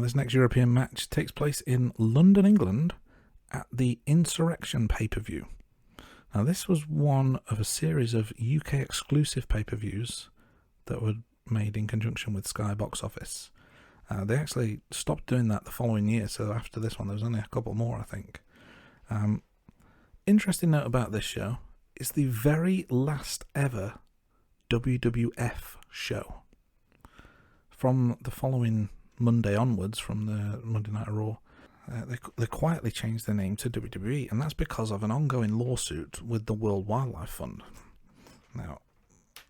Now, this next European match takes place in London, England, at the Insurrection pay-per-view. Now, this was one of a series of UK exclusive pay-per-views that were made in conjunction with Sky Box Office. They actually stopped doing that the following year, so after this one there was only a couple more, I think. Interesting note about this show, it's the very last ever WWF show. From the following Monday onwards, from the Monday Night Raw, they quietly changed their name to WWE, and that's because of an ongoing lawsuit with the World Wildlife Fund. Now,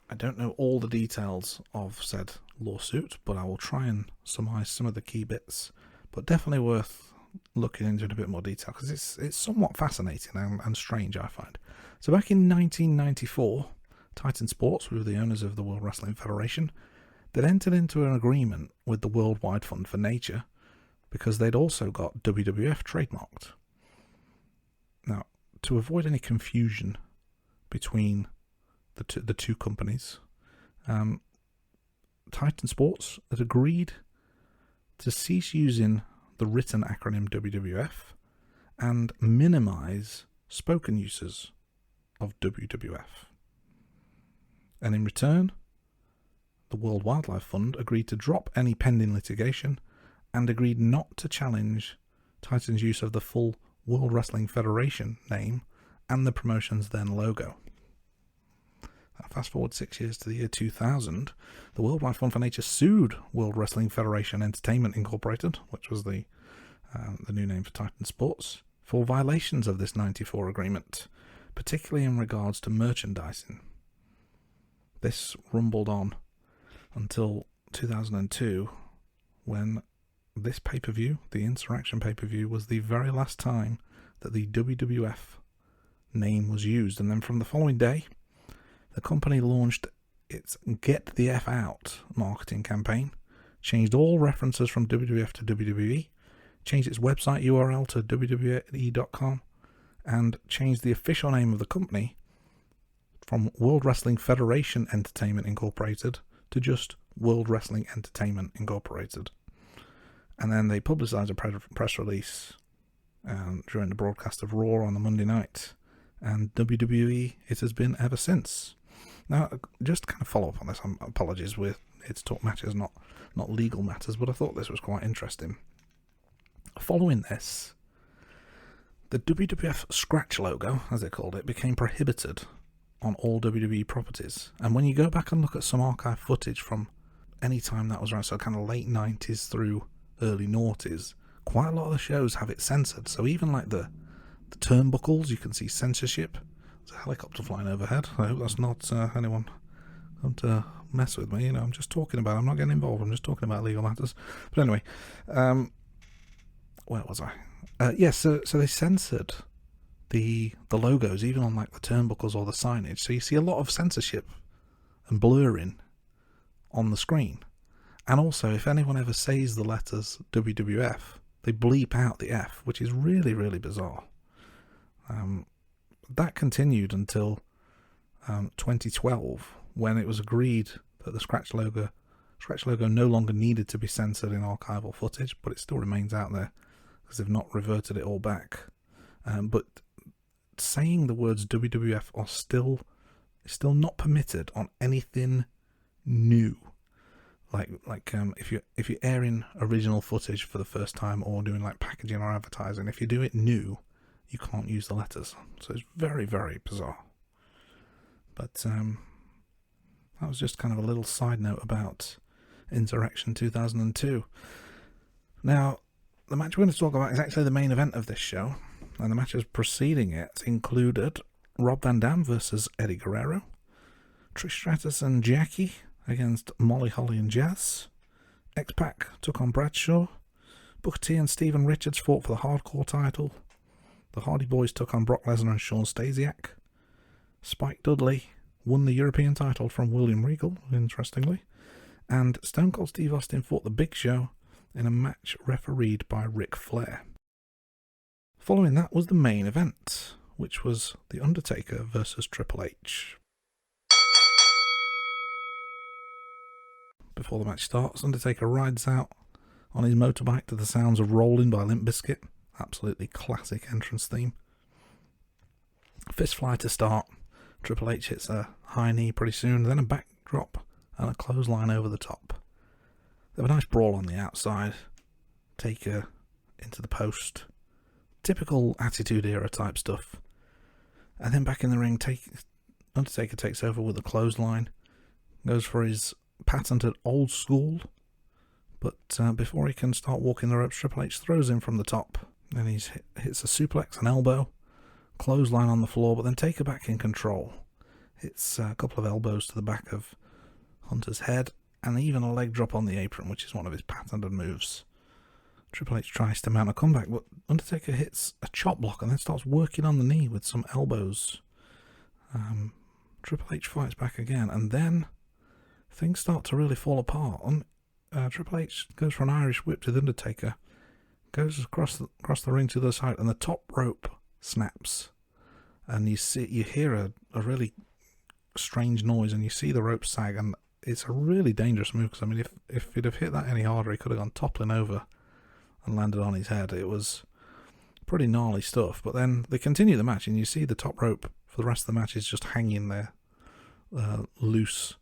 I don't know all the details of said lawsuit, but I will try and surmise some of the key bits. But definitely worth looking into in a bit more detail, because it's somewhat fascinating and strange, I find. So back in 1994, Titan Sports, who were the owners of the World Wrestling Federation, they'd entered into an agreement with the Worldwide Fund for Nature because they'd also got WWF trademarked. Now, to avoid any confusion between the two companies, Titan Sports had agreed to cease using the written acronym WWF and minimise spoken uses of WWF. And in return, the World Wildlife Fund agreed to drop any pending litigation and agreed not to challenge Titan's use of the full World Wrestling Federation name and the promotion's then logo. Fast forward 6 years to the year 2000, the Worldwide Fund for Nature sued World Wrestling Federation Entertainment Incorporated, which was the new name for Titan Sports, for violations of this 94 agreement, particularly in regards to merchandising. This rumbled on until 2002, when this pay-per-view, the Insurrection pay-per-view, was the very last time that the WWF name was used. And then from the following day, the company launched its Get the F Out marketing campaign, changed all references from WWF to WWE, changed its website URL to WWE.com, and changed the official name of the company from World Wrestling Federation Entertainment Incorporated to just World Wrestling Entertainment Incorporated. And then they publicised a press release during the broadcast of Raw on the Monday night, and WWE it has been ever since. Now, just to kind of follow up on this, apologies, we're here to talk matches, not legal matters, but I thought this was quite interesting. Following this, the WWF scratch logo, as they called it, became prohibited on all WWE properties. And when you go back and look at some archive footage from any time that was around, so kind of late 90s through early noughties, quite a lot of the shows have it censored. So even like the turnbuckles, you can see censorship. There's a helicopter flying overhead. I hope that's not anyone come to mess with me. I'm just talking about, I'm not getting involved, I'm just talking about legal matters. But anyway, where was I? Yes, so they censored the logos, even on like the turnbuckles or the signage. So you see a lot of censorship and blurring on the screen. And also, if anyone ever says the letters WWF, they bleep out the F, which is really, really bizarre. That continued until 2012, when it was agreed that the scratch logo no longer needed to be censored in archival footage, but it still remains out there because they've not reverted it all back. But saying the words WWF are still not permitted on anything new. Like if you're airing original footage for the first time or doing like packaging or advertising, if you do it new, you can't use the letters. So it's very, very bizarre. But that was just kind of a little side note about Insurrection 2002. Now, the match we're going to talk about is actually the main event of this show, and the matches preceding it included Rob Van Dam versus Eddie Guerrero, Trish Stratus and Jackie against Molly Holly and Jazz, X-Pac took on Bradshaw, Booker T and Steven Richards fought for the Hardcore title, the Hardy Boys took on Brock Lesnar and Shawn Stasiak, Spike Dudley won the European title from William Regal, interestingly, and Stone Cold Steve Austin fought the Big Show in a match refereed by Ric Flair. Following that was the main event, which was The Undertaker versus Triple H. Before the match starts, Undertaker rides out on his motorbike to the sounds of Rolling by Limp Bizkit. Absolutely classic entrance theme. Fist fly to start. Triple H hits a high knee pretty soon, then a backdrop and a clothesline over the top. They have a nice brawl on the outside. Taker into the post. Typical Attitude Era type stuff. And then back in the ring, Undertaker takes over with a clothesline. Goes for his patented old school. But before he can start walking the ropes, Triple H throws him from the top. Then he hits a suplex, an elbow, clothesline on the floor, but then Taker back in control. Hits a couple of elbows to the back of Hunter's head, and even a leg drop on the apron, which is one of his patented moves. Triple H tries to mount a comeback, but Undertaker hits a chop block and then starts working on the knee with some elbows. Triple H fights back again, and then things start to really fall apart. Triple H goes for an Irish whip to the Undertaker, goes across the ring to the side, and the top rope snaps. And you hear a really strange noise, and you see the rope sag, and it's a really dangerous move, because I mean, if he'd have hit that any harder, he could have gone toppling over and landed on his head. It was pretty gnarly stuff. But then they continue the match, and you see the top rope for the rest of the match is just hanging there loose.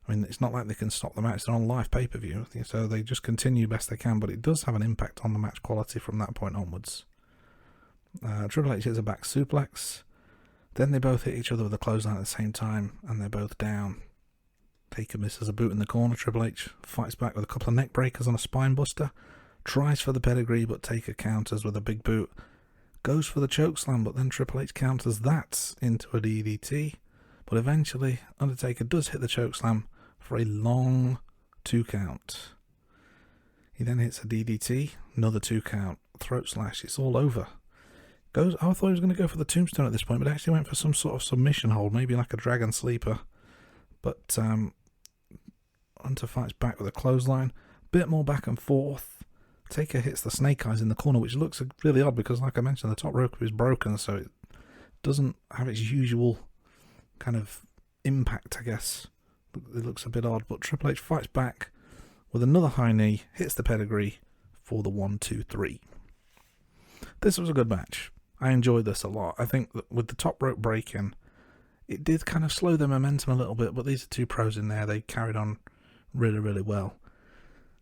I mean, it's not like they can stop the match. They're on live pay-per-view, so they just continue best they can, but it does have an impact on the match quality from that point onwards. Triple H hits a back suplex. Then they both hit each other with a clothesline at the same time, and they're both down. Taker misses a boot in the corner. Triple H fights back with a couple of neck breakers on a spine buster. Tries for the pedigree, but Taker counters with a big boot. Goes for the chokeslam, but then Triple H counters that into a DDT. But eventually, Undertaker does hit the chokeslam for a long 2 count. He then hits a DDT, another 2 count, throat slash. It's all over. I thought he was going to go for the tombstone at this point, but actually went for some sort of submission hold, maybe like a dragon sleeper. But Hunter fights back with a clothesline. Bit more back and forth. Taker hits the snake eyes in the corner, which looks really odd because, like I mentioned, the top rope is broken, so it doesn't have its usual kind of impact, I guess. It looks a bit odd, but Triple H fights back with another high knee, hits the pedigree for the 1-2-3. This was a good match. I enjoyed this a lot. I think that with the top rope breaking, it did kind of slow the momentum a little bit, but these are 2 pros in there. They carried on really, really well.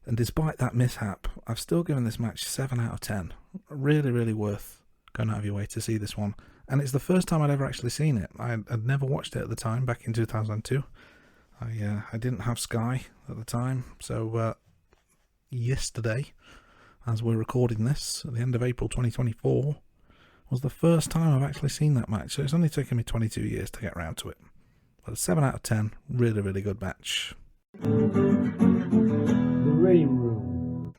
And despite that mishap, I've still given this match 7 out of 10. Really, really worth going out of your way to see this one. And it's the first time I'd ever actually seen it. I'd never watched it at the time, back in 2002. I didn't have Sky at the time, so yesterday, as we're recording this, at the end of April 2024, was the first time I've actually seen that match. So it's only taken me 22 years to get around to it. But a 7 out of 10, really, really good match.